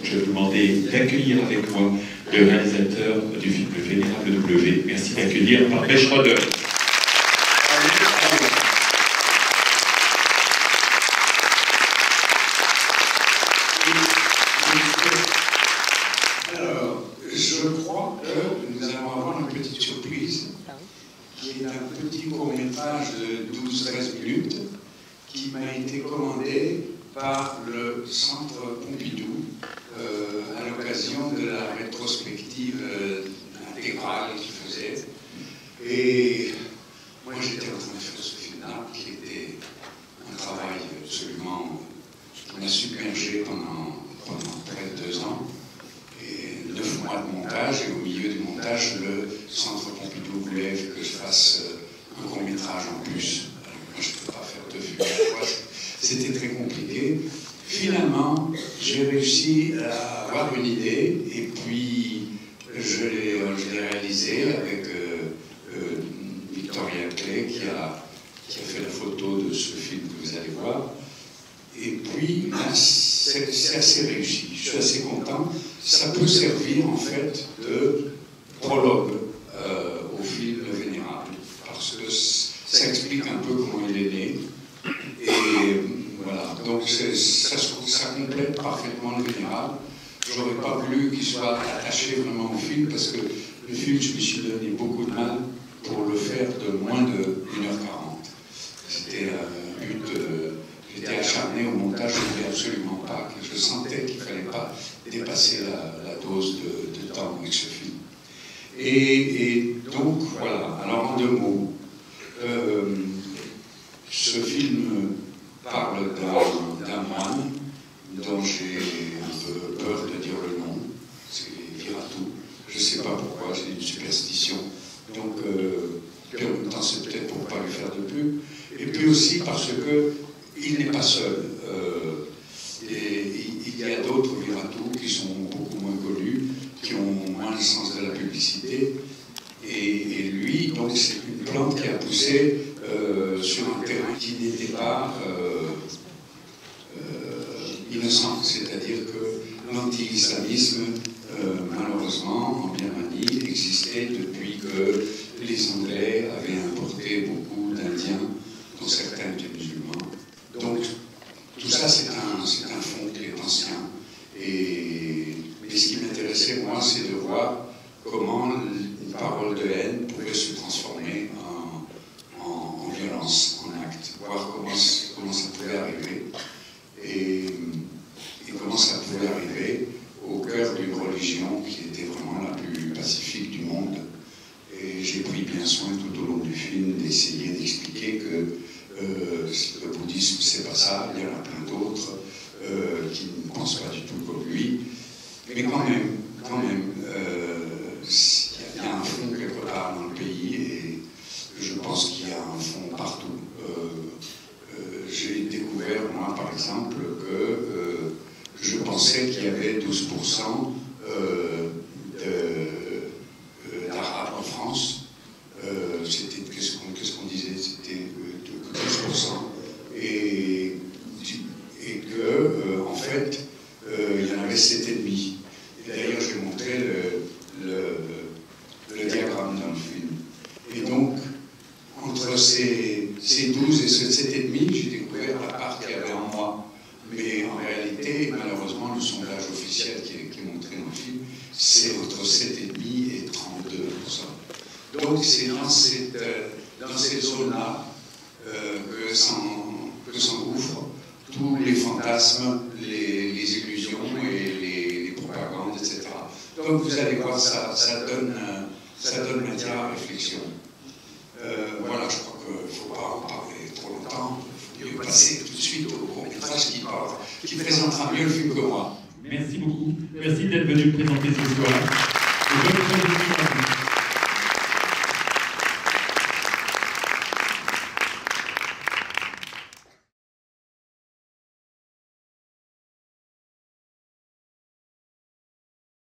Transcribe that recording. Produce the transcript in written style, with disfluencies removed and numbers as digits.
je vais vous demander d'accueillir avec moi le réalisateur du film Le Vénérable W. Merci d'accueillir Barbet Schroeder. Alors, je crois que nous allons avoir une petite surprise, qui est un petit court-métrage de 12-13 minutes, qui m'a été commandé par le Centre Pompidou à l'occasion de la rétrospective intégrale qu'il faisait. Et moi, j'étais en train de faire ce film-là, qui était un travail absolument qui m'a submergé pendant près de 2 ans. Et 9 mois de montage, et au milieu du montage, le Centre Pompidou voulait que je fasse un court-métrage en plus. Alors, moi, je ne peux pas faire 2 films à la fois, c'était très compliqué. Finalement, j'ai réussi à avoir une idée, et puis je l'ai réalisé avec Victoria Clay, qui a fait la photo de ce film que vous allez voir. Et puis, c'est assez réussi, je suis assez content. Ça peut servir en fait de prologue au film Le Vénérable, parce que ça explique un peu comment il est né. Et voilà, donc ça complète parfaitement Le Vénérable. J'aurais pas voulu qu'il soit attaché vraiment au film, parce que le film, je me suis donné beaucoup de mal pour le faire de moins de 1h40. C'était un but j'étais acharné au montage, je ne voulais absolument pas, que je sentais qu'il ne fallait pas dépasser la dose de temps avec ce film. Et donc, voilà. Alors, en 2 mots, ce film parle d'un moine dont j'ai un peu peur de dire le nom, c'est Viratu. Je ne sais pas pourquoi, c'est une superstition. Donc, puis en même temps, c'est peut-être pour ne pas lui faire de pub. Et puis aussi parce que il n'est pas seul. Il y a d'autres Viratu qui sont beaucoup moins connus, qui ont moins le sens de la publicité. Et lui, donc, c'est une plante qui a poussé sur un terrain qui n'était pas innocent. C'est-à-dire que l'anti-islamisme, malheureusement, en Birmanie, existait depuis que les Anglais avaient importé beaucoup d'Indiens, dont certains étaient musulmans. Donc, tout ça, c'est un fond qui est ancien. Mais ce qui m'intéressait, moi, c'est de voir comment une parole de haine pouvait se transformer en violence, en acte. Voir comment ça pouvait arriver. Et comment ça pouvait arriver au cœur d'une religion qui était vraiment la plus pacifique du monde. Et j'ai pris bien soin tout au long du film d'essayer d'expliquer que le bouddhisme, c'est pas ça, il y en a plein d'autres qui ne pensent pas du tout comme lui. Mais quand même, il y a un fond quelque part dans le pays, et je pense qu'il y a un fond partout. J'ai découvert, moi, par exemple, que je pensais qu'il y avait 12% d'Arabes en France. C'était, qu'est-ce qu'on disait? C'était 12%. Et que, en fait, il y en avait 7,5. D'ailleurs, je vais montrer le diagramme dans le film. Et donc, entre ces 12 et ce 7,5, j'ai découvert la part qu'il y avait en moi. Mais en réalité, malheureusement, le sondage officiel qui est montré dans le film, c'est entre 7,5 et 32%. Donc, c'est dans cette zone-là que s'engouffrent tous les fantasmes, les illusions et les propagandes, etc. Donc vous allez voir, ça donne matière à réflexion. Voilà, je crois qu'il ne faut pas en parler trop longtemps. Il faut passer tout de suite au court-métrage qui présentera mieux le film que moi. Merci beaucoup. Merci d'être venu présenter ce soir.